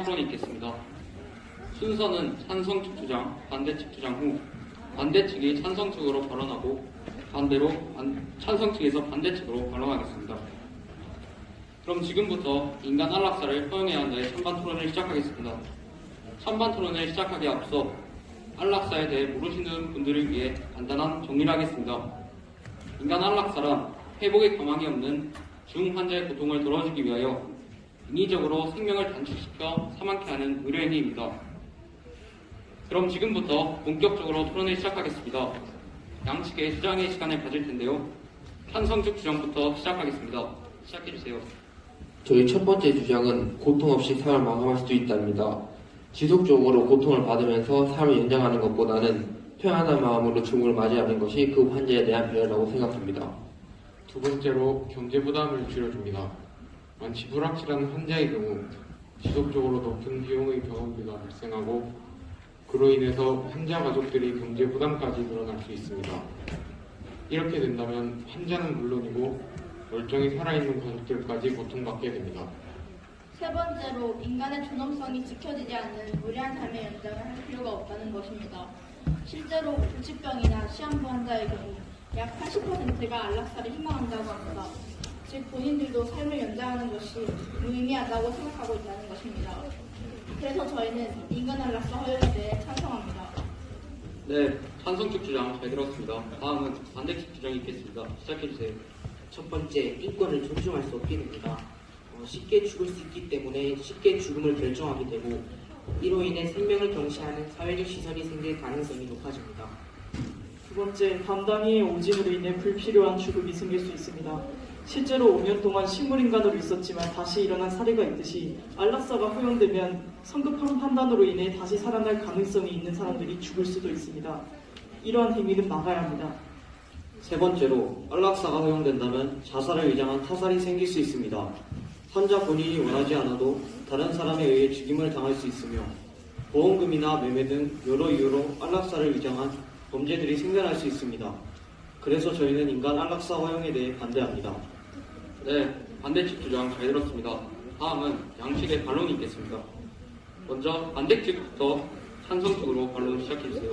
토론이 있겠습니다. 순서는 찬성 측 주장, 반대 측 주장 후 반대 측이 찬성 측으로 발언하고 반대로 찬성 측에서 반대 측으로 발언하겠습니다. 그럼 지금부터 인간 안락사를 허용해야 한다의 찬반 토론을 시작하겠습니다. 찬반 토론을 시작하기에 앞서 안락사에 대해 모르시는 분들을 위해 간단한 정리를 하겠습니다. 인간 안락사란 회복의 가망이 없는 중환자의 고통을 덜어주기 위하여 인위적으로 생명을 단축시켜 사망케 하는 의료행위입니다. 그럼 지금부터 본격적으로 토론을 시작하겠습니다. 양측의 주장의 시간을 가질 텐데요. 찬성 측 주장부터 시작하겠습니다. 시작해주세요. 저희 첫 번째 주장은 고통 없이 삶을 마감할 수도 있답니다. 지속적으로 고통을 받으면서 삶을 연장하는 것보다는 평안한 마음으로 죽음을 맞이하는 것이 그 환자에 대한 배려라고 생각합니다. 두 번째로 경제 부담을 줄여줍니다. 완치 불확실한 환자의 경우 지속적으로 높은 비용의 병원비가 발생하고 그로 인해서 환자 가족들이 경제 부담까지 늘어날 수 있습니다. 이렇게 된다면 환자는 물론이고 멀쩡히 살아있는 가족들까지 고통받게 됩니다. 세 번째로 인간의 존엄성이 지켜지지 않는 무리한 삶의 연장을 할 필요가 없다는 것입니다. 실제로 불치병이나 시한부 환자의 경우 약 80%가 안락사를 희망한다고 합니다. 즉 본인들도 삶을 연장하는 것이 무의미하다고 생각하고 있다는 것입니다. 그래서 저희는 인간 안락사 허용에 대해 찬성합니다. 네, 찬성 측 주장 잘 들었습니다. 다음은 반대 측 주장이 있겠습니다. 시작해주세요. 첫 번째, 인권을 존중할 수 없게 됩니다. 쉽게 죽을 수 있기 때문에 쉽게 죽음을 결정하게 되고 이로 인해 생명을 경시하는 사회적 시선이 생길 가능성이 높아집니다. 두 번째, 담당이의 오진으로 인해 불필요한 죽음이 생길 수 있습니다. 실제로 5년 동안 식물인간으로 있었지만 다시 일어난 사례가 있듯이 안락사가 허용되면 성급한 판단으로 인해 다시 살아날 가능성이 있는 사람들이 죽을 수도 있습니다. 이러한 행위는 막아야 합니다. 세 번째로 안락사가 허용된다면 자살을 위장한 타살이 생길 수 있습니다. 환자 본인이 원하지 않아도 다른 사람에 의해 죽임을 당할 수 있으며 보험금이나 매매 등 여러 이유로 안락사를 위장한 범죄들이 생겨날 수 있습니다. 그래서 저희는 인간 안락사 허용에 대해 반대합니다. 네, 반대 측 주장 잘 들었습니다. 다음은 양측의 반론이 있겠습니다. 먼저 반대 측부터 찬성 측으로 반론 시작해주세요.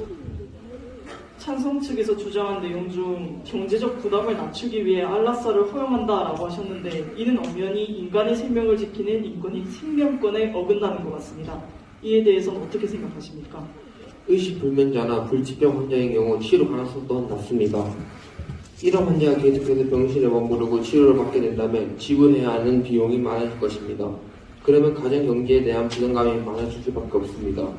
찬성 측에서 주장한 내용 중 경제적 부담을 낮추기 위해 안락사를 허용한다라고 하셨는데 이는 엄연히 인간의 생명을 지키는 인권인 생명권에 어긋나는 것 같습니다. 이에 대해서는 어떻게 생각하십니까? 의식불명자나 불치병 환자의 경우 치료 가능성이 또한 낮습니다. 이런 환자가 계속해서 병실에 머무르고 치료를 받게 된다면 지불해야 하는 비용이 많아질 것입니다. 그러면 가정 경제에 대한 부담감이 많아질 수밖에 없습니다.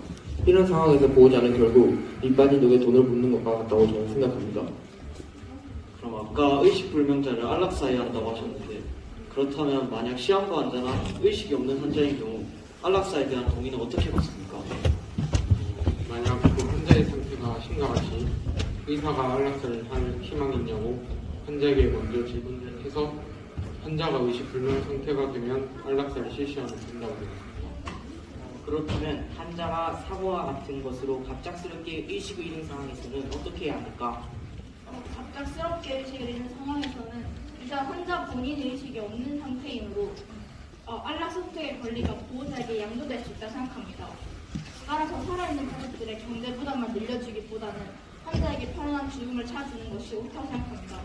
이런 상황에서 보호자는 결국 밑빠진 독에 돈을 붓는 것과 같다고 저는 생각합니다. 그럼 아까 의식불명자를 안락사해야 한다고 하셨는데 그렇다면 만약 시한부 환자나 의식이 없는 환자인 경우 안락사에 대한 동의는 어떻게 받습니까? 만약 그 환자의 상태가 심각하시 의사가 안락사를 할 희망이 있냐고 환자에게 먼저 질문을 해서 환자가 의식불명 상태가 되면 안락사를 실시하면 된다고 생각합니다. 그렇다면 환자가 사고와 같은 것으로 갑작스럽게 의식을 잃은 상황에서는 어떻게 해야 합니까? 갑작스럽게 의식을 잃는 상황에서는 일단 환자 본인 의식이 없는 상태이므로 안락 선택의 권리가 보호자에게 양도될 수 있다 생각합니다. 따라서 살아있는 가족들의 경제 부담만 늘려주기보다는 환자에게 편안한 죽음을 찾아주는 것이 옳다고 생각합니다.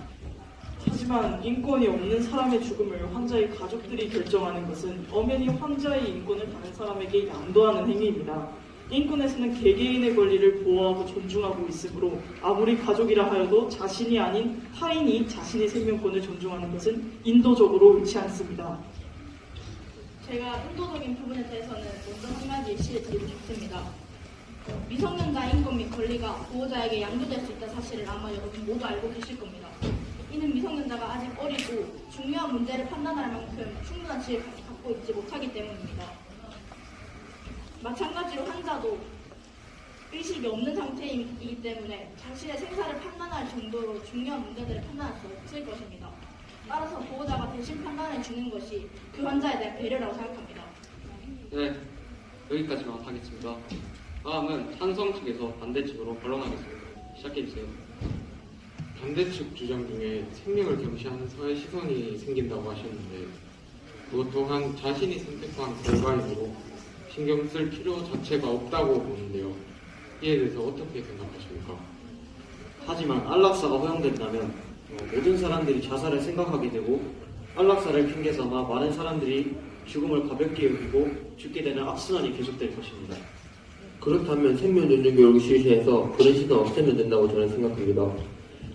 하지만 인권이 없는 사람의 죽음을 환자의 가족들이 결정하는 것은 엄연히 환자의 인권을 다른 사람에게 양도하는 행위입니다. 인권에서는 개개인의 권리를 보호하고 존중하고 있으므로 아무리 가족이라 하여도 자신이 아닌 타인이 자신의 생명권을 존중하는 것은 인도적으로 옳지 않습니다. 제가 인도적인 부분에 대해서는 먼저 한 가지 예시를 드리고 싶습니다. 미성년자 인권 및 권리가 보호자에게 양도될 수 있다는 사실을 아마 여러분 모두 알고 계실 겁니다. 이는 미성년자가 아직 어리고 중요한 문제를 판단할 만큼 충분한 지혜를 갖고 있지 못하기 때문입니다. 마찬가지로 환자도 의식이 없는 상태이기 때문에 자신의 생사를 판단할 정도로 중요한 문제들을 판단할 수 없을 것입니다. 따라서 보호자가 대신 판단해 주는 것이 그 환자에 대한 배려라고 생각합니다. 네, 여기까지만 하겠습니다. 다음은 찬성 측에서 반대 측으로 반론하겠습니다. 시작해주세요. 반대 측 주장 중에 생명을 경시하는 사회 시선이 생긴다고 하셨는데 그것 또한 자신이 선택한 결과이므로 신경 쓸 필요 자체가 없다고 보는데요. 이에 대해서 어떻게 생각하십니까? 하지만 안락사가 허용된다면 모든 사람들이 자살을 생각하게 되고 안락사를 핑계 삼아 많은 사람들이 죽음을 가볍게 여기고 죽게 되는 악순환이 계속될 것입니다. 그렇다면 생명 존중 교육을 실시해서 그런 시선 없애면 된다고 저는 생각합니다.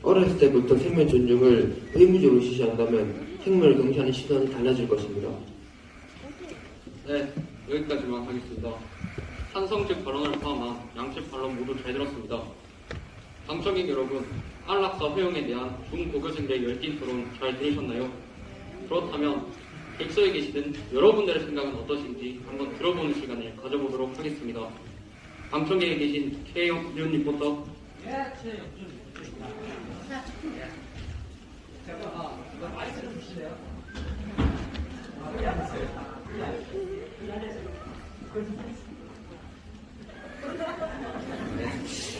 어렸을 때부터 생명 존중을 의무적으로 실시한다면 생명을 경시하는 시선이 달라질 것입니다. 네, 여기까지만 하겠습니다. 찬성 측 발언을 포함한 양측 반론 모두 잘 들었습니다. 당청객 여러분, 안락사 허용에 대한 중고교생들의 열띤 토론 잘 들으셨나요? 그렇다면 객석에 계시는 여러분들의 생각은 어떠신지 한번 들어보는 시간을 가져보도록 하겠습니다. 당청객에 계신 최영 위원님부터.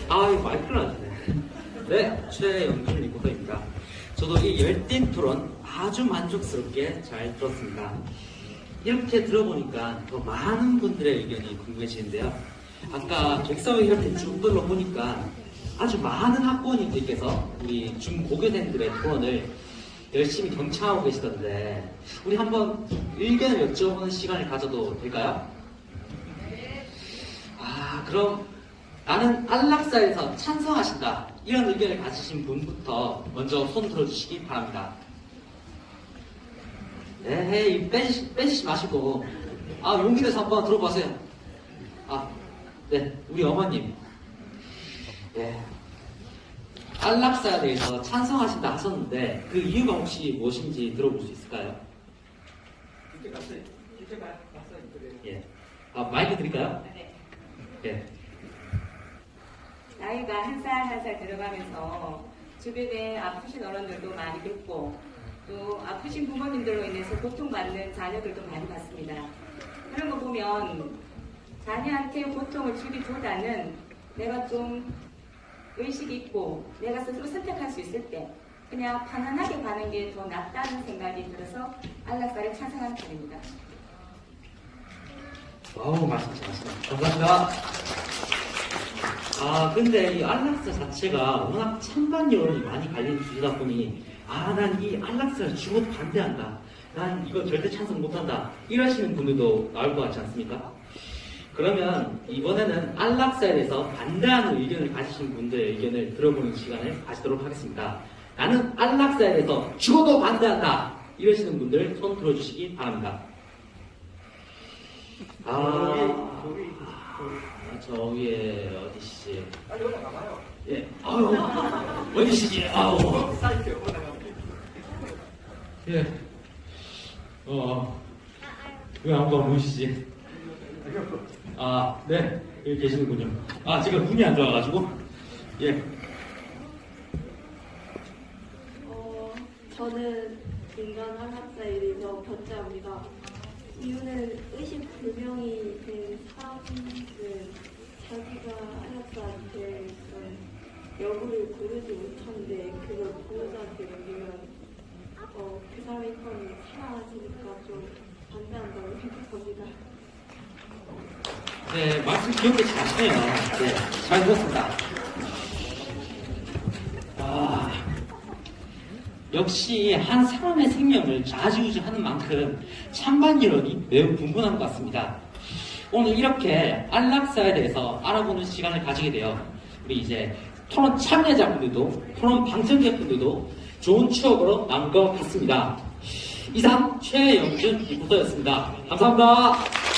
이거 마이크를 안 쓰네. 네, 최영준 리포터입니다. 저도 이 열띤 토론 아주 만족스럽게 잘 들었습니다. 이렇게 들어보니까 더 많은 분들의 의견이 궁금해지는데요. 아까 객석을 이렇게 쭉 둘러보니까 아주 많은 학부모님들께서 우리 중고교생들의 토론을 열심히 경청하고 계시던데 우리 한번 의견을 여쭤보는 시간을 가져도 될까요? 그럼 나는 안락사에서 찬성하신다 이런 의견을 가지신 분부터 먼저 손 들어주시기 바랍니다. 네, 빼시지 마시고 용기 내서 한번 들어보세요. 네, 우리 어머님. 네, 안락사에 대해서 찬성하신다 하셨는데 그 이유가 혹시 무엇인지 들어볼 수 있을까요? 예. 마이크 드릴까요? 네. 나이가 한 살 한 살 들어가면서 주변에 아프신 어른들도 많이 뵙고 또 아프신 부모님들로 인해서 고통받는 자녀들도 많이 봤습니다. 그런 거 보면 자녀한테 고통을 주기보다는 내가 좀 의식 있고 내가 스스로 선택할 수 있을 때 그냥 편안하게 가는 게 더 낫다는 생각이 들어서 안락사를 찬성하는 편입니다. 말씀 잘하시네요. 감사합니다. 근데 이 안락사 자체가 워낙 찬반 여론이 많이 갈리는 주제다 보니 난 이 안락사를 죽어도 반대한다. 난 이거 절대 찬성 못한다. 이러시는 분들도 나올 것 같지 않습니까? 그러면 이번에는 안락사에 대해서 반대하는 의견을 가지신 분들의 의견을 들어보는 시간을 가지도록 하겠습니다. 나는 안락사에 대해서 죽어도 반대한다. 이러시는 분들 손 들어주시기 바랍니다. 저 위에 어디시지? 여기 나가요. 예. 어디시지? 예. 왜 아무도 안 보이시지? 네. 여기 계시는군요. 제가 눈이 안 좋아가지고. 예. 저는 인간 안락사에 대해서 견제합니다. 이유는 의식불명이 된 사람은 자기가 안락사한테 여부를 고르지 못하는데 그걸 보호자한테 넘기면 그 사람의 인권이 사라지니까 좀 반대한다고 생각합니다. 네, 말씀 기억도 잘하시네요. 네, 잘 들었습니다. 역시 한 사람의 생명을 좌지우지하는 만큼 찬반 여론이 매우 분분한 것 같습니다. 오늘 이렇게 안락사에 대해서 알아보는 시간을 가지게 되어 우리 이제 토론 참여자분들도 토론 방청객분들도 좋은 추억으로 남은 것 같습니다. 이상 최영준 리포터였습니다. 감사합니다.